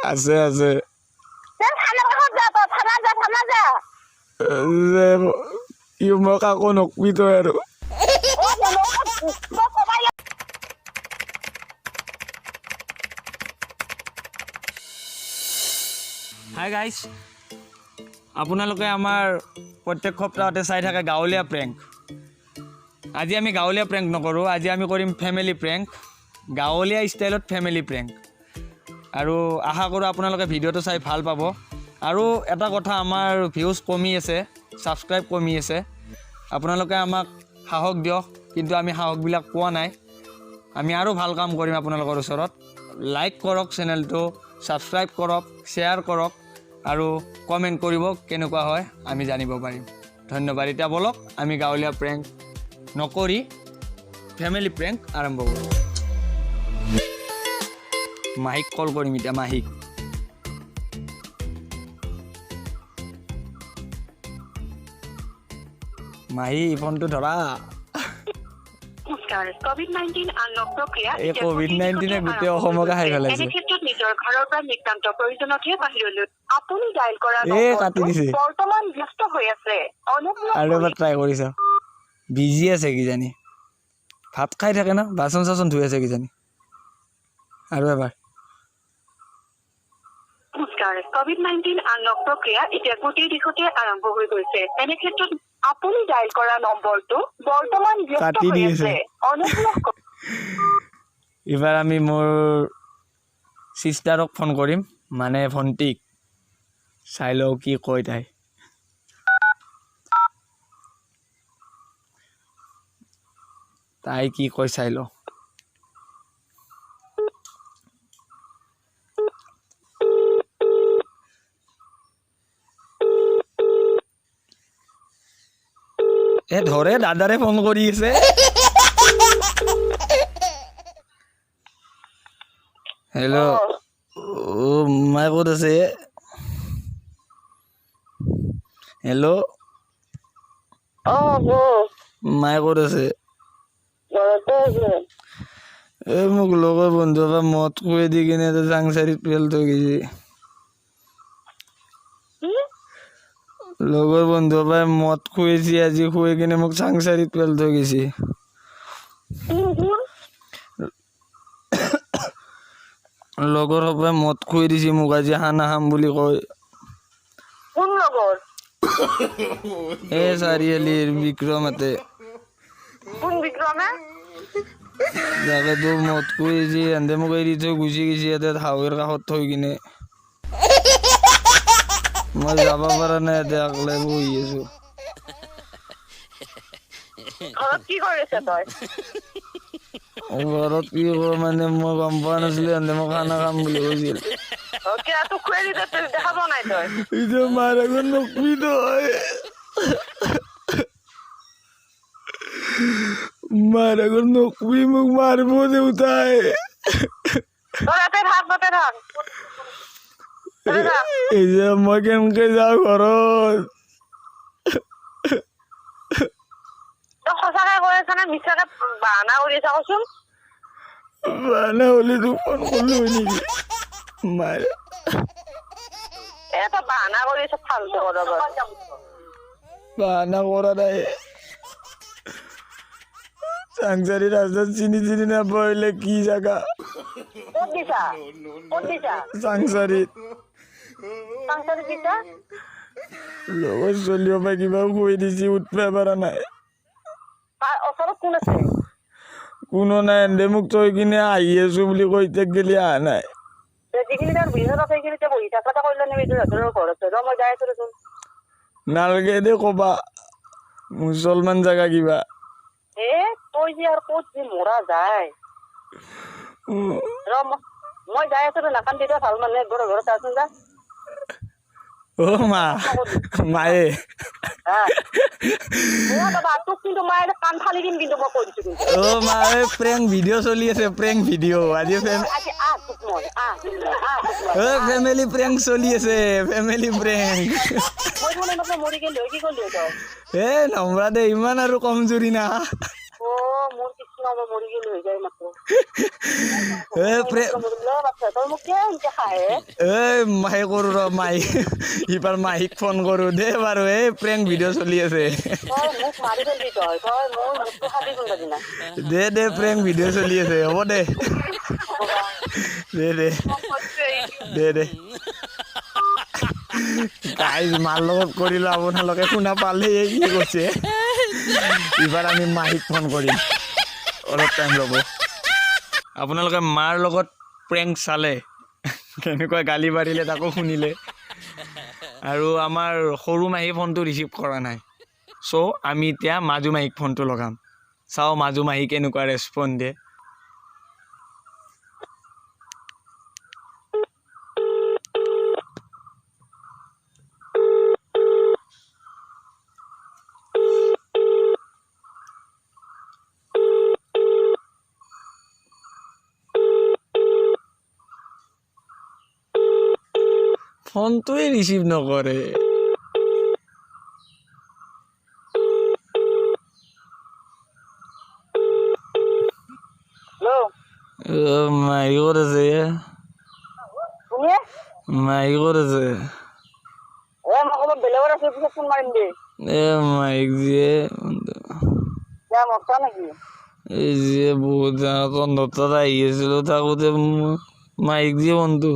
আছে আছে কি মই কাকো নকবি তই আৰু হাই গাইজ আপোনালোকে আমাৰ প্ৰত্যেক সপ্তাহতে চাই থাকে গাঁৱলীয়া প্ৰেংক আজি আমি গাঁৱলীয়া প্ৰেংক নকৰোঁ আজি আমি কৰিম ফেমিলি প্ৰেংক গাঁৱলীয়া ষ্টাইলত ফেমিলি প্ৰেংক আৰু আশা কৰোঁ আপোনালোকে ভিডিঅ'টো চাই ভাল পাব আৰু এটা কথা আমাৰ ভিউজ কমি আছে ছাবস্ক্ৰাইব কমি আছে আপোনালোকে আমাক সাহস দিয়ক কিন্তু আমি সাহসবিলাক পোৱা নাই আমি আৰু ভাল কাম কৰিম আপোনালোকৰ ওচৰত লাইক কৰক চেনেলটো ছাবস্ক্ৰাইব কৰক শ্বেয়াৰ কৰক আৰু কমেণ্ট কৰিব কেনেকুৱা হয় আমি জানিব পাৰিম ধন্যবাদ এতিয়া বলক আমি গাঁৱলীয়া প্ৰেংক নকৰি ফেমিলি প্ৰেংক আৰম্ভ কৰোঁ মাহিক কল কৰিম এতিয়া মাহিক মাহি ফোনটো ধৰা COVID-19 আনলক প্ৰক্ৰিয়া এই COVID-19 গোটেই অসমকে খাই পেলাইছে এই ক্ষেত্ৰত নিজৰ ঘৰৰ পৰা নিতান্ত প্ৰয়োজনতহে বাহিৰলৈ আপুনি ডাইল কৰা কাটি দিছে বৰ্তমান ব্যস্ত হৈ আছে আৰু এবাৰ ট্ৰাই কৰিছ বিজি আছে কিজানি ভাত খাই থাকে ন বাচন চাচন ধুই আছে কিজানি আৰু এবাৰ নমস্কাৰ COVID-19 আনলক প্ৰক্ৰিয়া এতিয়া গোটেই দিশতে আৰম্ভ হৈ গৈছে এনে ক্ষেত্ৰত আপুনি ডাইল কৰা নম্বৰটো বৰ্তমান ব্যস্ত হৈ আছে এবাৰ আমি মোৰ চিষ্টাৰক ফোন কৰিম মানে ভণ্টিক চাই লওঁ কি কয় তাই কি কয় চাই লওঁ ধৰে দাদাৰে ফোন কৰি আছে হেল্ল' মায়ে ক'ত আছে হেল্ল' মায়ে ক'ত আছে এই মোক লগৰ বন্ধু পৰা মদ খুৱাই দি কিনে চাংচাৰিত পেল থৈ গৈছে লগৰ বন্ধু পৰা মদ খুৱাইছে আজি খুৱাই কিনে মোক চাংচাৰিত পেল থৈ গৈছে লগৰ সবাই মদ খুৱাই দিছে মোক আজি খানা খাম বুলি কয় এই চাৰিআলিৰ বিক্ৰমতে তাকেতো মদ খুৱাইছে এহেঁতে মোক এৰি থৈ গুচি গৈছে ইয়াতে হাৱৈৰ কাষত থৈ কিনে মই যাব পৰা নাই ইয়াতে অকলে বহি আছো ঘৰত কি কৰো মানে মই গম পোৱা নাছিলো এহেঁতে মই খানা খাম বুলি কৈছিল মাৰ আগত নকবি তই মাৰ আগত নকবি মোক মাৰিব দেউতাই এই যে মই কেনেকে যাওঁ ঘৰত সঁচাকে কৈ আছা নে মিছাকে বাহানা কৰি আছা কচোন বাহানা হলে তোক ফোন কৰিলো নেকি মাৰ এটা বাহানা কৰি আছা ফালতু বাহানা কৰা নাই চাংচাৰি ৰাস্তাত চিনি নাপাইলে কি জাগা চাংচাৰিত লগৰ চলিও পাই কিবা খুৱাই দিছে উঠবা পৰা নাই কোনো নাই এনে মোক থৈ কিনে আহি আছো বুলি কৈ এতিয়া গেলি অহা নাই নালাগে দে কবা মুছলমান জাগা কিবা তই যে আৰু ক'ত যে মৰা যায় মই যাই আছো নাকান তেতিয়া ভাল মানে ঘৰত আছোন যা ও মা মায়ে ও মা প্ৰেংক ভিডিঅ' চলি আছে প্ৰেংক ভিডিঅ' আজি ফেমিলি প্ৰেংক চলি আছে ফেমিলি প্ৰেংক এ নমৰা দে ইমান আৰু কমজুৰি না গিল হৈ যায় মাত্ৰ এ তই মোক কিয় এনেকে খায় মাহে কৰো ৰ মাই ইবাৰ মাহিক ফোন কৰো দে বাৰু এই প্ৰেংক ভিডিঅ' চলি আছে তই মোক মাৰি ফেলবি তই মোৰ মুখটো খাবি কোনোবা দিনা দে প্ৰেংক ভিডিঅ' চলি আছে হ'ব দে দে গাইজ মাৰ লগত কৰিলো আপোনালোকে শুনা পালে কি কৈছে এইবাৰ আমি মাহিক ফোন কৰিম অলপ টাইম ল'ব আপোনালোকে মাৰ লগত প্ৰেংক চালে কেনেকুৱা গালি পাৰিলে তাকো শুনিলে আৰু আমাৰ সৰু মাহী ফোনটো ৰিচিভ কৰা নাই চ' আমি এতিয়া মাজু মাহীক ফোনটো লগাম চাওঁ মাজু মাহী কেনেকুৱা ৰেচপন্স দিয়ে ফোনটোৱে ৰিচিভ নকৰে মাহী ক'ত আছে মাহী ক'ত আছে এ মাহীক যে এই যে বহুত তহঁতৰ তাত আহি আছিলো থাকোতে মাহীক যে ফোনটো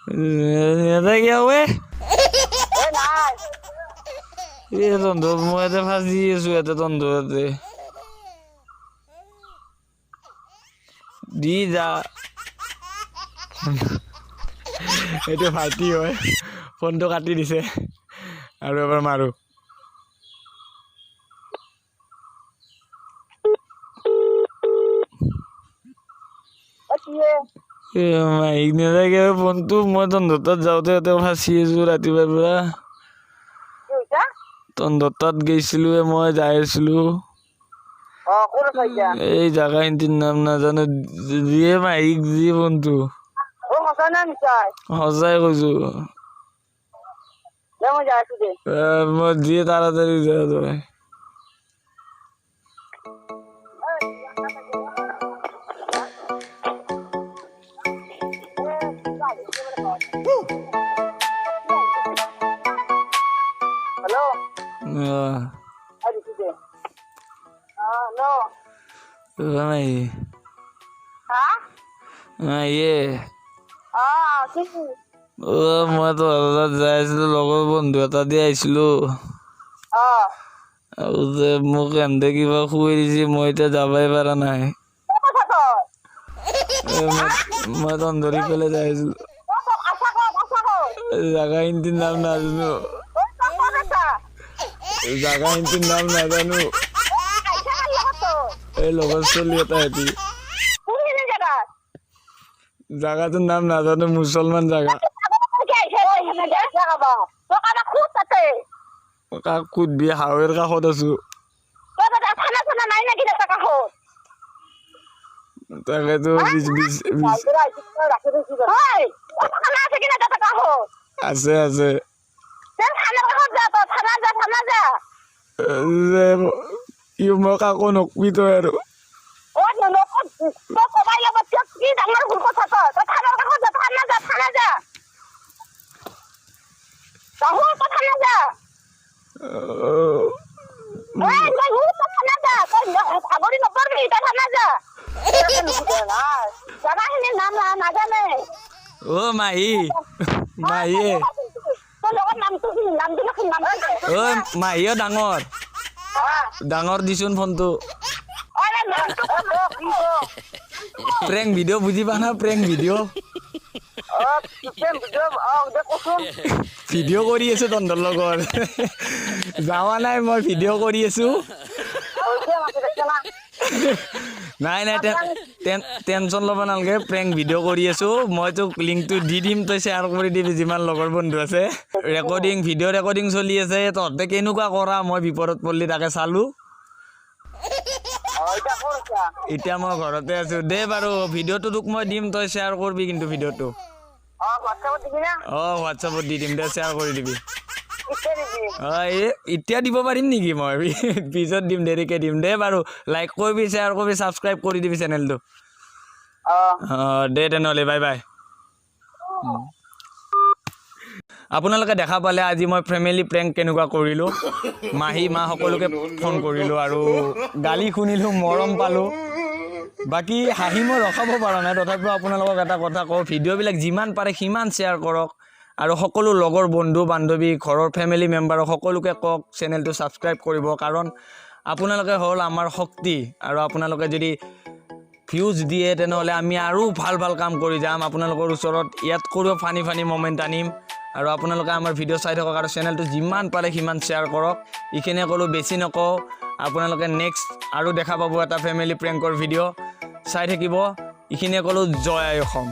এটা কিয় ৱে এই তহঁতৰ মই ইয়াতে ফাঁচি আছো ইয়াতে তহঁতৰ ইয়াতে দি যা এইটো ভাইটি হয় ফোনটো কাটি দিছে আৰু এবাৰ মাৰো মাহিক নাথাকে ফোনটো মই তহঁতৰ তাত যাওঁতে ইয়াতে ফাঁচি আছো ৰাতিপুৱাৰ পৰা তহঁতৰ তাত গৈছিলো মই যাই আছিলো এই জাগা ইন্টিৰ নাম নাজানো দিয়ে মাহিক দিয়ে ফোনটো সঁচাই কৈছো মই দিয়ে তাড়াতাড়ি যা তই মই তো যাই আছিলো লগৰ বন্ধু এটা দি আহিছিলো আৰু যে মোক এহঁতে কিবা খুৱাই দিছে মই এতিয়া যাবই পৰা নাই মই তন্দুৰী পেলে যাই আছিলো জাগা ইন্টিৰ নাম নাজানো জাগা ইন্টিৰ নাম নাজানো এই লগৰ চলি এটা হেঁতি জাগাটোৰ নাম নাজানো মুছলমান জাগা কাক কুদবি হাৱেৰ কাষত আছো তাকেতো আছে আছে মই কাকো নকবি তই আৰু অ মাহী মাহীয়ে অ মাহীও ডাঙৰ ডাঙৰ দিছোন ফোনটো প্ৰেংক ভিডিঅ' বুজি পা না প্ৰেংক ভিডিঅ' ভিডিঅ' কৰি আছো তহঁতৰ লগত যাৱা নাই মই ভিডিঅ' কৰি আছো নাই নাই টেনশ্যন ল'ব নালাগে প্ৰেংক ভিডিঅ' কৰি আছো মই তোক লিংকটো দি দিম তই শ্বেয়াৰ কৰি দিবি যিমান লগৰ বন্ধু আছে ৰেকৰ্ডিং ভিডিঅ' ৰেকৰ্ডিং চলি আছে তহঁতে কেনেকুৱা কৰা মই বিপদত পৰিলি তাকে চালো এতিয়া মই ঘৰতে আছো দে বাৰু ভিডিঅ'টো তোক মই দিম তই শ্বেয়াৰ কৰিবি কিন্তু ভিডিঅ'টো হোৱাটছআপত দি দিম দে শ্বেয়াৰ কৰি দিবি এতিয়া দিব পাৰিম নেকি মই পিছত দিম দেৰিকৈ দিম দে বাৰু লাইক কৰিবি শ্বেয়াৰ কৰিবি ছাবস্ক্ৰাইব কৰি দিবি চেনেলটো দে তেনেহ'লে বাই বাই আপোনালোকে দেখা পালে আজি মই ফেমিলি প্ৰেংক কেনেকুৱা কৰিলোঁ মাহী মা সকলোকে ফোন কৰিলোঁ আৰু গালি শুনিলোঁ মৰম পালোঁ বাকী হাঁহি মই ৰখাব পৰা নাই তথাপিও আপোনালোকক এটা কথা কওঁ ভিডিঅ'বিলাক যিমান পাৰে সিমান শ্বেয়াৰ কৰক আৰু সকলো লগৰ বন্ধু বান্ধৱী ঘৰৰ ফেমিলি মেম্বাৰক সকলোকে কওক চেনেলটো ছাবস্ক্ৰাইব কৰিব কাৰণ আপোনালোকে হ'ল আমাৰ শক্তি আৰু আপোনালোকে যদি ভিউজ দিয়ে তেনেহ'লে আমি আৰু ভাল ভাল কাম কৰি যাম আপোনালোকৰ ওচৰত ইয়াত কৰিও ফানি ফানি মমেণ্ট আনিম আৰু আপোনালোকে আমাৰ ভিডিঅ' চাই থাকক আৰু চেনেলটো যিমান পাৰে সিমান শ্বেয়াৰ কৰক এইখিনিয়ে ক'লোঁ বেছি নকওঁ আপোনালোকে নেক্সট আৰু দেখা পাব এটা ফেমিলি প্ৰেংকৰ ভিডিঅ' চাই থাকিব এইখিনিয়ে ক'লোঁ জয় আই অসম